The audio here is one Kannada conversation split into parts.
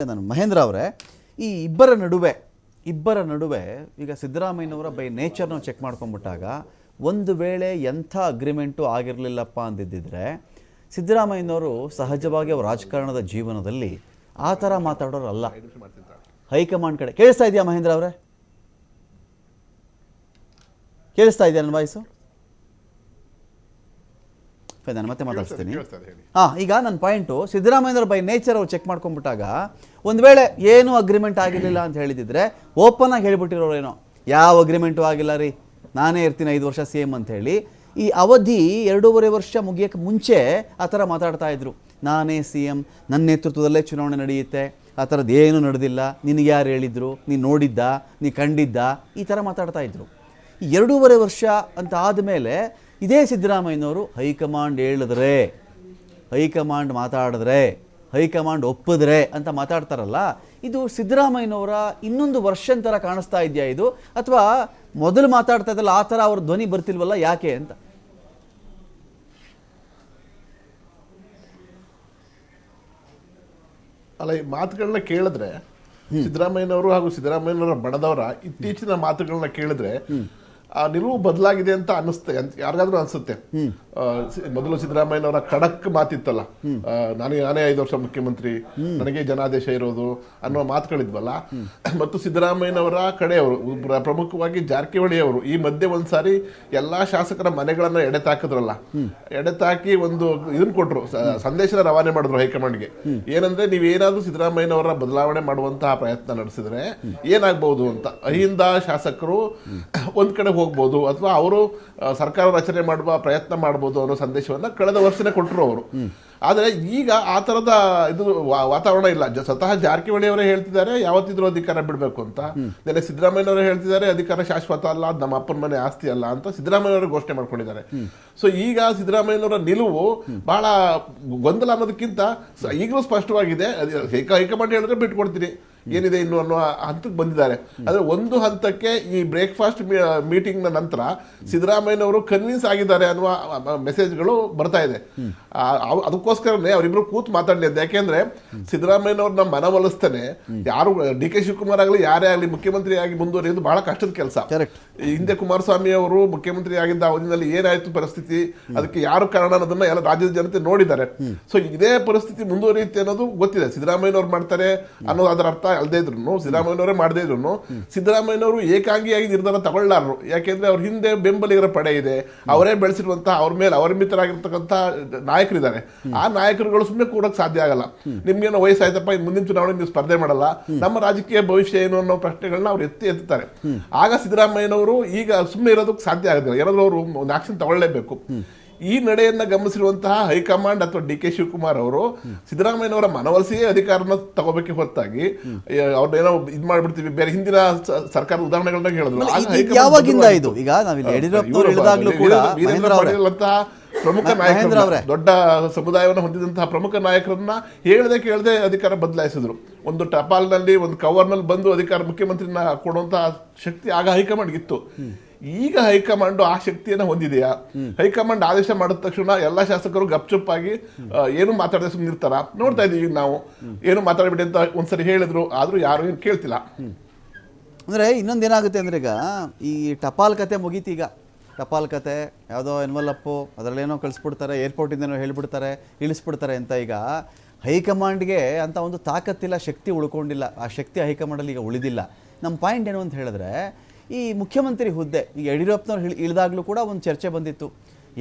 ನಾನು ಮಹೇಂದ್ರ ಅವರೇ, ಈ ಇಬ್ಬರ ನಡುವೆ ಈಗ ಸಿದ್ದರಾಮಯ್ಯನವರ ಬೈ ನೇಚರ್ ನಾವು ಚೆಕ್ ಮಾಡ್ಕೊಂಡ್ಬಿಟ್ಟಾಗ ಒಂದು ವೇಳೆ ಎಂಥ ಅಗ್ರಿಮೆಂಟು ಆಗಿರಲಿಲ್ಲಪ್ಪ ಅಂದಿದ್ದರೆ ಸಿದ್ದರಾಮಯ್ಯನವರು ಸಹಜವಾಗಿ ಅವ್ರ ರಾಜಕಾರಣದ ಜೀವನದಲ್ಲಿ ಆ ಥರ ಮಾತಾಡೋರು ಅಲ್ಲ. ಹೈಕಮಾಂಡ್ ಕಡೆ ಕೇಳಿಸ್ತಾ ಇದೆಯಾ ಮಹೇಂದ್ರ ಅವರೇ? ಕೇಳಿಸ್ತಾ ಇದೆಯಾ ನನ್ನ ವಾಯ್ಸು? ನಾನು ಮತ್ತೆ ಮಾತಾಡ್ತೀನಿ. ಈಗ ನನ್ನ ಪಾಯಿಂಟು, ಸಿದ್ದರಾಮಯ್ಯನವರು ಬೈ ನೇಚರ್ ಅವ್ರು ಚೆಕ್ ಮಾಡ್ಕೊಂಡ್ಬಿಟ್ಟಾಗ ಒಂದು ವೇಳೆ ಏನೂ ಅಗ್ರಿಮೆಂಟ್ ಆಗಿರಲಿಲ್ಲ ಅಂತ ಹೇಳಿದಿದ್ರೆ ಓಪನ್ ಆಗಿ ಹೇಳಿಬಿಟ್ಟಿರೋರೇನೋ, ಯಾವ ಅಗ್ರಿಮೆಂಟು ಆಗಿಲ್ಲ ರೀ, ನಾನೇ ಇರ್ತೀನಿ 5 ವರ್ಷ CM ಅಂತ ಹೇಳಿ. ಈ ಅವಧಿ 2.5 ವರ್ಷ ಮುಗಿಯೋಕ್ಕೆ ಮುಂಚೆ ಆ ಥರ ಮಾತಾಡ್ತಾ ಇದ್ರು. ನಾನೇ CM, ನನ್ನ ನೇತೃತ್ವದಲ್ಲೇ ಚುನಾವಣೆ ನಡೆಯುತ್ತೆ, ಆ ಥರದ್ದು ಏನೂ ನಡೆದಿಲ್ಲ, ನಿನಗೆ ಯಾರು ಹೇಳಿದ್ರು, ನೀನು ನೋಡಿದ್ದ, ನೀನು ಕಂಡಿದ್ದ, ಈ ಥರ ಮಾತಾಡ್ತಾ ಇದ್ರು. 2.5 ವರ್ಷ ಅಂತ ಆದಮೇಲೆ ಇದೇ ಸಿದ್ದರಾಮಯ್ಯನವರು ಹೈಕಮಾಂಡ್ ಹೇಳಿದ್ರೆ, ಹೈಕಮಾಂಡ್ ಮಾತಾಡಿದ್ರೆ, ಹೈಕಮಾಂಡ್ ಒಪ್ಪಿದ್ರೆ ಅಂತ ಮಾತಾಡ್ತಾರಲ್ಲ, ಇದು ಸಿದ್ದರಾಮಯ್ಯನವರ ಇನ್ನೊಂದು ವರ್ಷನ್ ಥರ ಕಾಣಿಸ್ತಾ ಇದೆಯಾ ಇದು, ಅಥವಾ ಮೊದಲು ಮಾತಾಡ್ತಾ ಇದ್ದಲ್ಲ ಆ ಥರ ಅವ್ರ ಧ್ವನಿ ಬರ್ತಿಲ್ವಲ್ಲ, ಯಾಕೆ ಅಂತ? ಅಲ್ಲ, ಈ ಮಾತುಗಳನ್ನ ಕೇಳಿದ್ರೆ ಸಿದ್ದರಾಮಯ್ಯನವರು ಹಾಗೂ ಸಿದ್ದರಾಮಯ್ಯನವರ ಬಣದವರ ಇತ್ತೀಚಿನ ಮಾತುಗಳನ್ನ ಕೇಳಿದ್ರೆ ಆ ನಿಲುವು ಬದಲಾಗಿದೆ ಅಂತ ಅನಿಸುತ್ತೆ, ಯಾರಿಗಾದ್ರೂ ಅನ್ಸುತ್ತೆ. ಮೊದಲು ಸಿದ್ದರಾಮಯ್ಯನವರ ಖಡಕ್ ಮಾತಿತ್ತಲ್ಲ, ನಾನೇ 5 ವರ್ಷ ಮುಖ್ಯಮಂತ್ರಿ, ನನಗೆ ಜನಾದೇಶ ಇರೋದು ಅನ್ನುವ ಮಾತುಗಳಿದ್ವಲ್ಲ. ಮತ್ತು ಸಿದ್ದರಾಮಯ್ಯನವರ ಕಡೆಯವರು, ಪ್ರಮುಖವಾಗಿ ಜಾರಕಿಹೊಳಿ ಅವರು, ಈ ಮಧ್ಯೆ ಒಂದ್ಸಾರಿ ಎಲ್ಲಾ ಶಾಸಕರ ಮನೆಗಳನ್ನ ಎಡೆತಾಕಿದ್ರಲ್ಲ, ಎಡೆತಾಕಿ ಒಂದು ಇದನ್ನ ಕೊಟ್ರು, ಸಂದೇಶನ ರವಾನೆ ಮಾಡಿದ್ರು ಹೈಕಮಾಂಡ್ಗೆ. ಏನಂದ್ರೆ, ನೀವೇನಾದ್ರೂ ಸಿದ್ದರಾಮಯ್ಯನವರ ಬದಲಾವಣೆ ಮಾಡುವಂತಹ ಪ್ರಯತ್ನ ನಡೆಸಿದ್ರೆ ಏನಾಗ್ಬಹುದು ಅಂತ. ಅಹಿಂದ ಶಾಸಕರು ಒಂದ್ ಕಡೆ ಹೋಗ್ಬೋದು, ಅಥವಾ ಅವರು ಸರ್ಕಾರ ರಚನೆ ಮಾಡುವ ಪ್ರಯತ್ನ ಮಾಡಬಹುದು ಅನ್ನೋ ಸಂದೇಶವನ್ನ ಕಳೆದ ವರ್ಷನೇ ಕೊಟ್ಟರು ಅವರು. ಆದ್ರೆ ಈಗ ಆ ತರದ ಇದು ವಾತಾವರಣ ಇಲ್ಲ. ಸ್ವತಃ ಜಾರಕಿಹೊಳಿ ಅವರೇ ಹೇಳ್ತಿದ್ದಾರೆ ಯಾವತ್ತಿದ್ರು ಅಧಿಕಾರ ಬಿಡಬೇಕು ಅಂತ. ನೆನೆ ಸಿದ್ದರಾಮಯ್ಯನವರೇ ಹೇಳ್ತಿದ್ದಾರೆ ಅಧಿಕಾರ ಶಾಶ್ವತ ಅಲ್ಲ, ಅದು ನಮ್ಮ ಅಪ್ಪನ ಮನೆ ಆಸ್ತಿ ಅಲ್ಲ ಅಂತ ಸಿದ್ದರಾಮಯ್ಯನವರು ಘೋಷಣೆ ಮಾಡ್ಕೊಂಡಿದ್ದಾರೆ. ಸೊ ಈಗ ಸಿದ್ದರಾಮಯ್ಯನವರ ನಿಲುವು ಬಹಳ ಗೊಂದಲ ಅನ್ನೋದಕ್ಕಿಂತ ಈಗಲೂ ಸ್ಪಷ್ಟವಾಗಿದೆ. ಹೈಕಮಾಂಡ್ ಹೇಳಿದ್ರೆ ಬಿಟ್ಕೊಡ್ತೀನಿ, ಏನಿದೆ ಇನ್ನು ಅನ್ನೋ ಹಂತಕ್ಕೆ ಬಂದಿದ್ದಾರೆ. ಆದ್ರೆ ಒಂದು ಹಂತಕ್ಕೆ ಈ ಬ್ರೇಕ್ಫಾಸ್ಟ್ ಮೀಟಿಂಗ್ ನ ನಂತರ ಸಿದ್ದರಾಮಯ್ಯನವರು ಕನ್ವಿನ್ಸ್ ಆಗಿದ್ದಾರೆ ಅನ್ನುವ ಮೆಸೇಜ್ಗಳು ಬರ್ತಾ ಇದೆ. ಅದಕ್ಕೋಸ್ಕರನೇ ಅವರಿಬ್ರು ಕೂತು ಮಾತಾಡಲಿ ಅಂತ. ಯಾಕೆಂದ್ರೆ ಸಿದ್ದರಾಮಯ್ಯನವ್ರನ್ನ ಮನವೊಲಿಸ್ತಾನೆ ಯಾರು, DK ಶಿವಕುಮಾರ್ ಆಗಲಿ ಯಾರೇ ಆಗಲಿ ಮುಖ್ಯಮಂತ್ರಿ ಆಗಿ ಮುಂದುವರಿಯೋದು ಬಹಳ ಕಷ್ಟದ ಕೆಲಸ. ಹಿಂದೆ ಕುಮಾರಸ್ವಾಮಿ ಅವರು ಮುಖ್ಯಮಂತ್ರಿ ಆಗಿದ್ದ ಅವಧಿನಲ್ಲಿ ಏನಾಯ್ತು ಪರಿಸ್ಥಿತಿ, ಅದಕ್ಕೆ ಯಾರು ಕಾರಣ ಅನ್ನೋದನ್ನ ಎಲ್ಲ ರಾಜ್ಯದ ಜನತೆ ನೋಡಿದ್ದಾರೆ. ಸೊ ಇದೇ ಪರಿಸ್ಥಿತಿ ಮುಂದುವರಿಯುತ್ತೆ ಅನ್ನೋದು ಗೊತ್ತಿದೆ. ಸಿದ್ದರಾಮಯ್ಯನವ್ರು ಮಾಡ್ತಾರೆ ಅನ್ನೋದು ಅದರ ಅರ್ಥ ಅಲ್ಲದೆ ಇದ್ರು, ಸಿದ್ದರಾಮಯ್ಯನವರೇ ಮಾಡದೇ ಇದ್ರು ಸಿದ್ದರಾಮಯ್ಯನವರು ಏಕಾಂಗಿಯಾಗಿ ನಿರ್ಧಾರ ತಗೊಳ್ಳಾರರು. ಯಾಕೆಂದ್ರೆ ಅವ್ರ ಹಿಂದೆ ಬೆಂಬಲಿಗರ ಪಡೆ ಇದೆ, ಅವರೇ ಬೆಳೆಸಿರುವಂತಹ, ಅವ್ರ ಮೇಲೆ ಅವಲಂಬಿತರಾಗಿರ್ತಕ್ಕಂಥ ನಾಯಕರಿದ್ದಾರೆ. ಆ ನಾಯಕರುಗಳು ಸುಮ್ಮನೆ ಕೂಡಕ್ ಸಾಧ್ಯ ಆಗಲ್ಲ. ನಿಮ್ಗೇನೋ ವಯಸ್ಸಾಯ್ತಪ್ಪ, ಮುಂದಿನ ಚುನಾವಣೆ ನೀವು ಸ್ಪರ್ಧೆ ಮಾಡಲ್ಲ, ನಮ್ಮ ರಾಜಕೀಯ ಭವಿಷ್ಯ ಏನು ಅನ್ನೋ ಪ್ರಶ್ನೆಗಳನ್ನ ಅವ್ರು ಎತ್ತುತ್ತಾರೆ. ಆಗ ಸಿದ್ದರಾಮಯ್ಯನವರು ಈಗ ಸುಮ್ಮನೆ ಇರೋದಕ್ಕೆ ಸಾಧ್ಯ ಆಗೋದಿಲ್ಲ, ಏನಾದ್ರೂ ಅವರು ಒಂದು ಆಕ್ಷನ್ ತಗೊಳ್ಳೇಬೇಕು. ಈ ನಡೆಯನ್ನ ಗಮನಿಸಿರುವಂತಹ ಹೈಕಮಾಂಡ್ ಅಥವಾ DK ಶಿವಕುಮಾರ್ ಅವರು ಸಿದ್ದರಾಮಯ್ಯನವರ ಮನವೊಲಿಸಿಯೇ ಅಧಿಕಾರನ ತಗೋಬೇಕೆ ಹೊರತಾಗಿ ಅವ್ರನ್ನೇನೋ ಇದ್ ಮಾಡ್ಬಿಡ್ತೀವಿ, ಬೇರೆ ಹಿಂದಿನ ಸರ್ಕಾರದ ಉದಾಹರಣೆಗಳನ್ನ ಹೇಳಿದ್ರು. ಪ್ರಮುಖ ನಾಯಕರು, ದೊಡ್ಡ ಸಮುದಾಯವನ್ನು ಹೊಂದಿದಂತಹ ಪ್ರಮುಖ ನಾಯಕರನ್ನ ಕೇಳದೆ ಅಧಿಕಾರ ಬದಲಾಯಿಸಿದ್ರು. ಒಂದು ಟಪಾಲ್ನಲ್ಲಿ, ಒಂದು ಕವರ್ನಲ್ಲಿ ಬಂದು ಅಧಿಕಾರ ಮುಖ್ಯಮಂತ್ರಿನ ಕೊಡುವಂತಹ ಶಕ್ತಿ ಆಗ ಹೈಕಮಾಂಡ್ ಇತ್ತು. ಈಗ ಹೈಕಮಾಂಡ್ ಆ ಶಕ್ತಿಯನ್ನ ಹೊಂದಿದೆಯಾ? ಹೈಕಮಾಂಡ್ ಆದೇಶ ಮಾಡಿದ ತಕ್ಷಣ ಎಲ್ಲಾ ಶಾಸಕರು ಗಪ್ಚುಪ್ಪಾಗಿ ಏನು ಮಾತಾಡದೆ ಸುಮ್ಮನಿರ್ತಾರ? ನೋಡ್ತಾ ಇದೀವಿ ನಾವು. ಏನು ಮಾತಾಡಬೇಡಿ ಅಂತ ಒಂದ್ಸರಿ ಹೇಳಿದ್ರು, ಆದ್ರೂ ಯಾರು ಏನು ಕೇಳ್ತಿಲ್ಲ. ಅಂದ್ರೆ ಇನ್ನೊಂದೇನಾಗುತ್ತೆ ಅಂದ್ರೆ, ಈಗ ಈ ಟಪಾಲ್ ಕತೆ ಮುಗೀತಿ. ಈಗ ಟಪಾಲ್ ಕತೆ ಯಾವುದೋ ಎನ್ವಲಪ್ಪು ಅದರಲ್ಲೇನೋ ಕಳಿಸ್ಬಿಡ್ತಾರೆ, ಏರ್ಪೋರ್ಟಿಂದೇನೋ ಹೇಳ್ಬಿಡ್ತಾರೆ, ಇಳಿಸ್ಬಿಡ್ತಾರೆ ಅಂತ. ಈಗ ಹೈಕಮಾಂಡ್ಗೆ ಅಂತ ಒಂದು ತಾಕತ್ತಿಲ್ಲ, ಶಕ್ತಿ ಉಳ್ಕೊಂಡಿಲ್ಲ. ಆ ಶಕ್ತಿ ಹೈಕಮಾಂಡಲ್ಲಿ ಈಗ ಉಳಿದಿಲ್ಲ. ನಮ್ಮ ಪಾಯಿಂಟ್ ಏನು ಅಂತ ಹೇಳಿದ್ರೆ, ಈ ಮುಖ್ಯಮಂತ್ರಿ ಹುದ್ದೆ ಈಗ ಯಡಿಯೂರಪ್ಪನವ್ರು ಇಳಿದಾಗಲೂ ಕೂಡ ಒಂದು ಚರ್ಚೆ ಬಂದಿತ್ತು.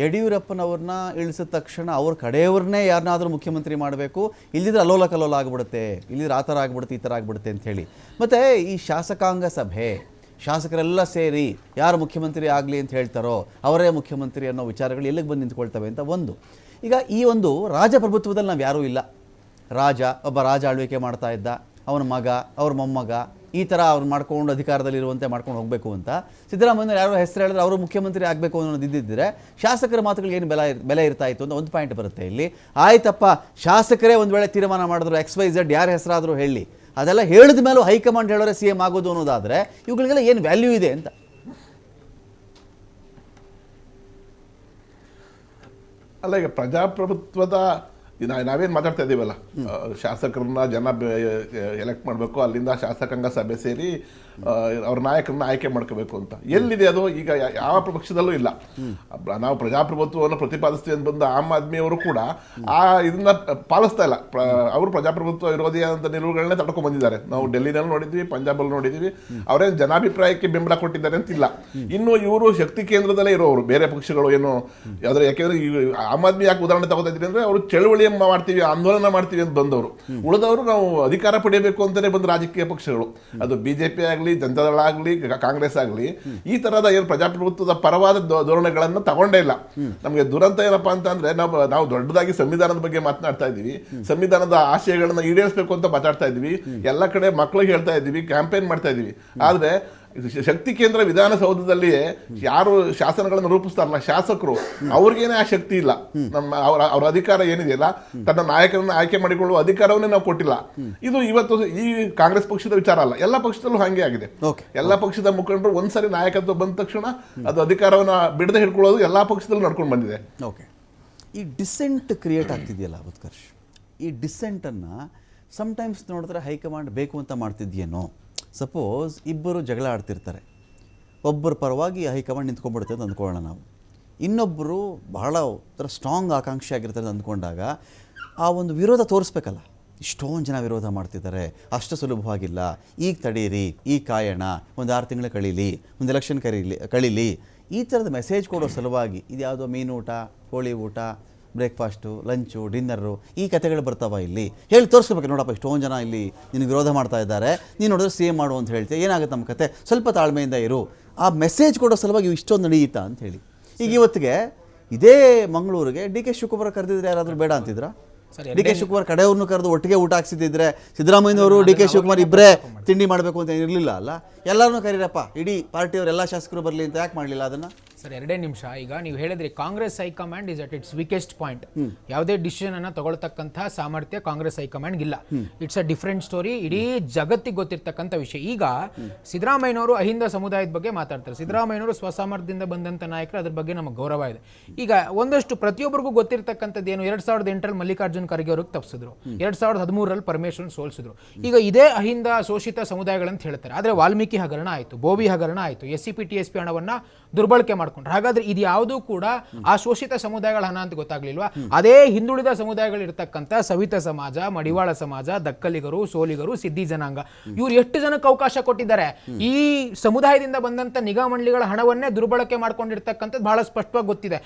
ಯಡಿಯೂರಪ್ಪನವ್ರನ್ನ ಇಳಿಸಿದ ತಕ್ಷಣ ಅವ್ರ ಕಡೆಯವ್ರನ್ನೇ ಯಾರನ್ನಾದರೂ ಮುಖ್ಯಮಂತ್ರಿ ಮಾಡಬೇಕು, ಇಲ್ಲಿದ್ರೆ ಅಲೋಲ ಕಲೋಲ ಆಗಿಬಿಡುತ್ತೆ, ಇಲ್ಲಿದ್ರೆ ಆ ಥರ ಆಗ್ಬಿಡುತ್ತೆ, ಈ ಥರ ಆಗ್ಬಿಡುತ್ತೆ ಅಂಥೇಳಿ. ಮತ್ತು ಈ ಶಾಸಕಾಂಗ ಸಭೆ, ಶಾಸಕರೆಲ್ಲ ಸೇರಿ ಯಾರು ಮುಖ್ಯಮಂತ್ರಿ ಆಗಲಿ ಅಂತ ಹೇಳ್ತಾರೋ ಅವರೇ ಮುಖ್ಯಮಂತ್ರಿ ಅನ್ನೋ ವಿಚಾರಗಳು ಎಲ್ಲಿಗೆ ಬಂದು ನಿಂತ್ಕೊಳ್ತವೆ ಅಂತ ಒಂದು. ಈಗ ಈ ಒಂದು ರಾಜಪ್ರಭುತ್ವದಲ್ಲಿ ನಾವು ಯಾರೂ ಇಲ್ಲ. ಒಬ್ಬ ರಾಜ ಆಳ್ವಿಕೆ ಮಾಡ್ತಾ ಇದ್ದ, ಅವನ ಮಗ, ಅವ್ರ ಮೊಮ್ಮಗ, ಈ ಥರ ಅವ್ರು ಮಾಡ್ಕೊಂಡು ಅಧಿಕಾರದಲ್ಲಿರುವಂತೆ ಮಾಡ್ಕೊಂಡು ಹೋಗಬೇಕು ಅಂತ ಸಿದ್ದರಾಮಯ್ಯ ಯಾರೋ ಹೆಸರು ಹೇಳಿದ್ರೆ ಅವರು ಮುಖ್ಯಮಂತ್ರಿ ಆಗಬೇಕು ಅನ್ನೋದು ಇದ್ದಿದ್ದರೆ ಶಾಸಕರ ಮಾತುಗಳಿಗೆ ಏನು ಬೆಲೆ ಇರ್ತಾ ಇತ್ತು ಅಂತ ಒಂದು ಪಾಯಿಂಟ್ ಬರುತ್ತೆ ಇಲ್ಲಿ. ಆಯ್ತಪ್ಪ, ಶಾಸಕರೇ ಒಂದು ವೇಳೆ ತೀರ್ಮಾನ ಮಾಡಿದ್ರು XYZ ಯಾರ ಹೆಸರಾದರೂ ಹೇಳಿ, ಅದೆಲ್ಲ ಹೇಳಿದ ಮೇಲೂ ಹೈಕಮಾಂಡ್ ಹೇಳೋರೆ CM ಆಗೋದು ಅನ್ನೋದಾದರೆ ಇವುಗಳಿಗೆಲ್ಲ ಏನು ವ್ಯಾಲ್ಯೂ ಇದೆ ಅಂತ. ಅಲ್ಲ, ಈಗ ಪ್ರಜಾಪ್ರಭುತ್ವದ ನಾವೇನು ಮಾತಾಡ್ತಾ ಇದ್ದೀವಲ್ಲ, ಶಾಸಕರನ್ನ ಜನ ಎಲೆಕ್ಟ್ ಮಾಡಬೇಕು, ಅಲ್ಲಿಂದ ಶಾಸಕಾಂಗ ಸಭೆ ಸೇರಿ ಅವ್ರ ನಾಯಕರನ್ನ ಆಯ್ಕೆ ಮಾಡ್ಕೋಬೇಕು ಅಂತ. ಎಲ್ಲಿದೆ ಅದು? ಈಗ ಯಾವ ಪಕ್ಷದಲ್ಲೂ ಇಲ್ಲ. ನಾವು ಪ್ರಜಾಪ್ರಭುತ್ವವನ್ನು ಪ್ರತಿಪಾದಿಸ್ತೀವಿ ಅಂತ ಬಂದ ಆಮ್ ಆದ್ಮಿಯವರು ಕೂಡ ಇದನ್ನ ಪಾಲಿಸ್ತಾ ಇಲ್ಲ. ಅವರು ಪ್ರಜಾಪ್ರಭುತ್ವ ವಿರೋಧಿಯಾದಂಥ ನಿಲುವುಗಳನ್ನೇ ತಡ್ಕೊಂಡು ಬಂದಿದ್ದಾರೆ. ನಾವು ಡೆಲ್ಲಿನಲ್ಲಿ ನೋಡಿದ್ವಿ, ಪಂಜಾಬಲ್ಲಿ ನೋಡಿದ್ವಿ. ಅವರೇನು ಜನಾಭಿಪ್ರಾಯಕ್ಕೆ ಬೆಂಬಲ ಕೊಟ್ಟಿದ್ದಾರೆ ಅಂತಿಲ್ಲ. ಇನ್ನು ಇವರು ಶಕ್ತಿ ಕೇಂದ್ರದಲ್ಲೇ ಇರೋರು, ಬೇರೆ ಪಕ್ಷಗಳು ಏನು ಯಾವ್ದಾರು. ಯಾಕೆಂದ್ರೆ ಆಮ್ ಆದ್ಮಿ ಯಾಕೆ ಉದಾಹರಣೆ ತಗೋತಾ ಇದ್ದೀರಿ ಅಂದ್ರೆ, ಅವರು ಚಳುವಳಿ ಮಾಡ್ತೀವಿ, ಆಂದೋಲನ ಮಾಡ್ತೀವಿ ಅಂತ ಬಂದವರು. ಉಳಿದವರು ನಾವು ಅಧಿಕಾರ ಪಡೆಯಬೇಕು ಅಂತಾನೆ ಬಂದ ರಾಜಕೀಯ ಪಕ್ಷಗಳು, ಅದು ಬಿಜೆಪಿ ಆಗಲಿ, ಜನತಾದಳ ಆಗಲಿ, ಕಾಂಗ್ರೆಸ್ ಆಗಲಿ, ಈ ತರಹದ ಏನು ಪ್ರಜಾಪ್ರಭುತ್ವದ ಪರವಾದ ಧೋರಣೆಗಳನ್ನು ತಗೊಂಡೇ ಇಲ್ಲ. ನಮಗೆ ದುರಂತ ಏನಪ್ಪಾ ಅಂತ ಅಂದ್ರೆ, ನಾವು ದೊಡ್ಡದಾಗಿ ಸಂವಿಧಾನದ ಬಗ್ಗೆ ಮಾತನಾಡ್ತಾ ಇದ್ದೀವಿ, ಸಂವಿಧಾನದ ಆಶಯಗಳನ್ನ ಈಡೇರಿಸಬೇಕು ಅಂತ ಮಾತಾಡ್ತಾ ಇದ್ದೀವಿ, ಎಲ್ಲ ಕಡೆ ಮಕ್ಕಳಿಗೆ ಹೇಳ್ತಾ ಇದ್ದೀವಿ, ಕ್ಯಾಂಪೇನ್ ಮಾಡ್ತಾ ಇದ್ದೀವಿ. ಆದ್ರೆ ಶಕ್ತಿ ಕೇಂದ್ರ ವಿಧಾನಸೌಧದಲ್ಲಿ ಯಾರು ಶಾಸನಗಳನ್ನು ರೂಪಿಸ್ತಾರಲ್ಲ ಶಾಸಕರು, ಅವ್ರಿಗೇನೆ ಆ ಶಕ್ತಿ ಇಲ್ಲ. ನಮ್ಮ ಅವರ ಅಧಿಕಾರ ಏನಿದೆಯಲ್ಲ, ತನ್ನ ನಾಯಕರನ್ನ ಆಯ್ಕೆ ಮಾಡಿಕೊಳ್ಳುವ ಅಧಿಕಾರವನ್ನೇ ನಾವು ಕೊಟ್ಟಿಲ್ಲ. ಇದು ಇವತ್ತು ಈ ಕಾಂಗ್ರೆಸ್ ಪಕ್ಷದ ವಿಚಾರ ಅಲ್ಲ, ಎಲ್ಲ ಪಕ್ಷದಲ್ಲೂ ಹಾಗೆ ಆಗಿದೆ. ಎಲ್ಲ ಪಕ್ಷದ ಮುಖಂಡರು ಒಂದ್ಸರಿ ನಾಯಕತ್ವ ಬಂದ ತಕ್ಷಣ ಅದು ಅಧಿಕಾರವನ್ನ ಬಿಡದೆ ಹಿಡ್ಕೊಳ್ಳೋದು ಎಲ್ಲಾ ಪಕ್ಷದಲ್ಲೂ ನಡ್ಕೊಂಡು ಬಂದಿದೆ. ಓಕೆ, ಈ ಡಿಸೆಂಟ್ ಕ್ರಿಯೇಟ್ ಆಗ್ತಿದೆಯಲ್ಲ ಉತ್ಕರ್ಷ್, ಈ ಡಿಸೆಂಟನ್ನು ಸಮ್ಟೈಮ್ಸ್ ನೋಡಿದ್ರೆ ಹೈಕಮಾಂಡ್ ಬೇಕು ಅಂತ ಮಾಡ್ತಿದ್ಯೇನೋ. ಸಪೋಸ್ ಇಬ್ಬರು ಜಗಳ ಆಡ್ತಿರ್ತಾರೆ, ಒಬ್ಬರ ಪರವಾಗಿ ಹೈಕಮಾಂಡ್ ನಿಂತ್ಕೊಂಡ್ಬಿಡುತ್ತೆ ಅಂತ ಅಂದ್ಕೊಳ್ಳೋಣ ನಾವು. ಇನ್ನೊಬ್ಬರು ಬಹಳ ಥರ ಸ್ಟ್ರಾಂಗ್ ಆಕಾಂಕ್ಷೆ ಆಗಿರ್ತಾರೆ ಅಂತ ಅಂದ್ಕೊಂಡಾಗ ಆ ಒಂದು ವಿರೋಧ ತೋರಿಸ್ಬೇಕಲ್ಲ. ಇಷ್ಟೊಂದು ಜನ ವಿರೋಧ ಮಾಡ್ತಿದ್ದಾರೆ, ಅಷ್ಟು ಸುಲಭವಾಗಿಲ್ಲ, ಈಗ ತಡೀರಿ, ಈಗ ಕಾಯೋಣ, ಒಂದು 6 ತಿಂಗಳು ಕಳೀಲಿ, ಒಂದು ಎಲೆಕ್ಷನ್ ಕಳೀಲಿ, ಈ ಥರದ ಮೆಸೇಜ್ ಕೊಡೋ ಸಲುವಾಗಿ ಇದು ಯಾವುದೋ ಮೀನೂಟ, ಕೋಳಿ ಊಟ, ಬ್ರೇಕ್ಫಾಸ್ಟು, ಲಂಚು, ಡಿನ್ನರು, ಈ ಕಥೆಗಳು ಬರ್ತಾವ ಇಲ್ಲಿ ಹೇಳಿ ತೋರಿಸ್ಕೋಬೇಕು. ನೋಡಪ್ಪ ಇಷ್ಟೊಂದು ಜನ ಇಲ್ಲಿ ನಿನಗೆ ವಿರೋಧ ಮಾಡ್ತಾ ಇದ್ದಾರೆ, ನೀನು ನೋಡಿದ್ರೆ ಸೇಮ್ ಮಾಡು ಅಂತ ಹೇಳ್ತೀವಿ, ಏನಾಗುತ್ತೆ ನಮ್ಮ ಕತೆ, ಸ್ವಲ್ಪ ತಾಳ್ಮೆಯಿಂದ ಇರು, ಆ ಮೆಸೇಜ್ ಕೊಡೋ ಸಲುವಾಗಿ ಇಷ್ಟೊಂದು ನಡೆಯುತ್ತಾ ಅಂತ ಹೇಳಿ. ಈಗ ಇವತ್ತಿಗೆ ಇದೇ ಮಂಗಳೂರಿಗೆ ಡಿ ಕೆ ಶಿವಕುಮಾರ್ ಕರೆದಿದ್ರೆ ಯಾರಾದರೂ ಬೇಡ ಅಂತಿದ್ರಾ? ಡಿ ಕೆ ಶಿವಕುಮಾರ್ ಕಡೆಯವ್ರನ್ನು ಕರೆದು ಒಟ್ಟಿಗೆ ಊಟ ಹಾಕ್ಸಿದ್ದಿದ್ರೆ ಸಿದ್ದರಾಮಯ್ಯನವರು ಡಿ ಕೆ ಶಿವಕುಮಾರ್ ಇಬ್ಬರೇ ತಿಂಡಿ ಮಾಡಬೇಕು ಅಂತ ಇರಲಿಲ್ಲ ಅಲ್ಲ, ಎಲ್ಲರನ್ನೂ ಕರೀರಪ್ಪ, ಇಡೀ ಪಾರ್ಟಿಯವರು ಎಲ್ಲ ಶಾಸಕರು ಬರಲಿ ಅಂತ ಯಾಕೆ ಮಾಡಲಿಲ್ಲ ಅದನ್ನು? ಸರ್ 2 ನಿಮಿಷ. ಈಗ ನೀವು ಹೇಳಿದ್ರಿ Congress high command is at it's weakest point. ಯಾವುದೇ ಡಿಸಿಷನ್ ಅನ್ನ ತಗೊಳ್ತಕ್ಕಂಥ ಸಾಮರ್ಥ್ಯ ಕಾಂಗ್ರೆಸ್ ಹೈಕಮಾಂಡ್ ಇಲ್ಲ. ಇಟ್ಸ್ ಅ ಡಿಫರೆಂಟ್ ಸ್ಟೋರಿ, ಇಡೀ ಜಗತ್ತಿಗೆ ಗೊತ್ತಿರ್ತಕ್ಕಂಥ ವಿಷಯ. ಈಗ ಸಿದ್ದರಾಮಯ್ಯನವರು ಅಹಿಂದ ಸಮುದಾಯದ ಬಗ್ಗೆ ಮಾತಾಡ್ತಾರೆ. ಸಿದ್ದರಾಮಯ್ಯನವರು ಸ್ವಸಾಮರ್ಥ್ಯದಿಂದ ಬಂದಂಥ ನಾಯಕರು, ಅದ್ರ ಬಗ್ಗೆ ನಮಗೆ ಗೌರವ ಇದೆ. ಈಗ ಒಂದಷ್ಟು ಪ್ರತಿಯೊಬ್ಬರಿಗೂ ಗೊತ್ತಿರ್ತಕ್ಕಂಥದ್ದು ಏನು, 2008ರಲ್ಲಿ ಮಲ್ಲಿಕಾರ್ಜುನ್ ಖರ್ಗೆ ಅವ್ರಿಗೆ ತಪ್ಪಿಸಿದ್ರು, 2013ರಲ್ಲಿ ಪರಮೇಶ್ವರನ್ ಸೋಲಿಸಿದ್ರು. ಈಗ ಇದೇ ಅಹಿಂದ ಶೋಷಿತ ಸಮುದಾಯಗಳಂತ ಹೇಳ್ತಾರೆ. ಆದರೆ ವಾಲ್ಮೀಕಿ ಹಗರಣ ಆಯಿತು, ಬೋವಿ ಹಗರಣ ಆಯಿತು, SCP TSP ಹಣವನ್ನ ದುರ್ಬಳಕೆ ಮಾಡ್ಕೊಂಡ್ರು. ಹಾಗಾದ್ರೆ ಇದು ಯಾವುದೂ ಕೂಡ ಆ ಶೋಷಿತ ಸಮುದಾಯಗಳ ಹಣ ಅಂತ ಗೊತ್ತಾಗ್ಲಿಲ್ವಾ? ಅದೇ ಹಿಂದುಳಿದ ಸಮುದಾಯಗಳು ಇರ್ತಕ್ಕಂಥ ಸವಿತ ಸಮಾಜ, ಮಡಿವಾಳ ಸಮಾಜ, ದಕ್ಕಲಿಗರು, ಸೋಲಿಗರು, ಸಿದ್ಧಿ ಜನಾಂಗ, ಇವ್ರು ಎಷ್ಟು ಜನಕ್ಕೆ ಅವಕಾಶ ಕೊಟ್ಟಿದ್ದಾರೆ? ಈ ಸಮುದಾಯದಿಂದ ಬಂದಂತ ನಿಗಾ ಮಂಡಳಿಗಳ ಹಣವನ್ನೇ ದುರ್ಬಳಕೆ ಮಾಡ್ಕೊಂಡಿರ್ತಕ್ಕಂಥದ್ದು ಬಹಳ ಸ್ಪಷ್ಟವಾಗಿ ಗೊತ್ತಿದೆ.